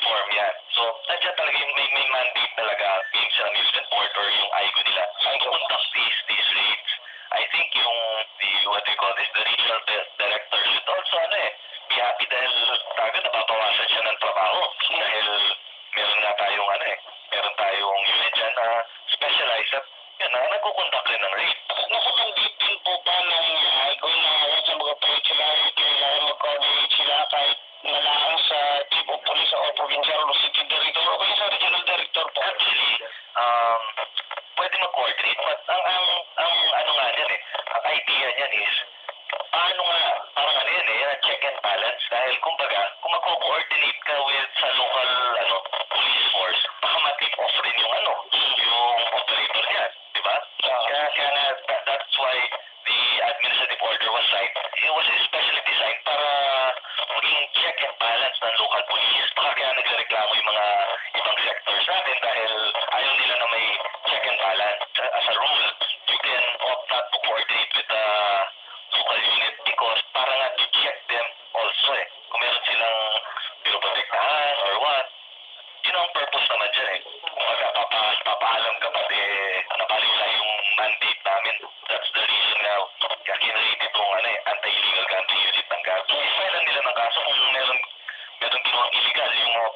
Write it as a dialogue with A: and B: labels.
A: reform yan. So, nandiyan talaga yung may mandate talaga yung sa amusement board or yung IGO nila to conduct these raids. I think yung what do you call this, the regional director should also be happy dahil talaga nababawasan siya ng trabaho dahil meron nga tayong meron tayong unit dyan na specialized at yun na nagkukonduct rin ng raid.
B: Nakabanggit din po ba ng IGO na sa mga project sila, kailangan mag-coordinate sila kahit nalaan sa chief of police o provincial o city director o kaya sa regional director po?
A: Actually, pwede mag-coordinate but ang ano nga yan ang idea niyan is paano nga, parang yan, check and balance dahil kumbaga, kung mag-coordinate ka with sa local police force, baka ma-tip off rin yung yung operator niya, di ba? Kaya that's why the administrative order was signed. It was especially designed para maging check and balance ng local police. Baka kaya nagreklamo yung mga ibang sectors natin dahil ayaw nila na may check and balance. As a rule, you can opt not to coordinate with the local unit because para nga to check them also kung meron silang pinoprotektahan or what. Yun ang purpose naman dyan Kung papaalam ka pa nabaliwala yung mandate namin. That's the reason now kaya kinarate itong anti-illegal gun unit ng GAP. I-file nila ng kaso kung meron ginawang illegal yung mga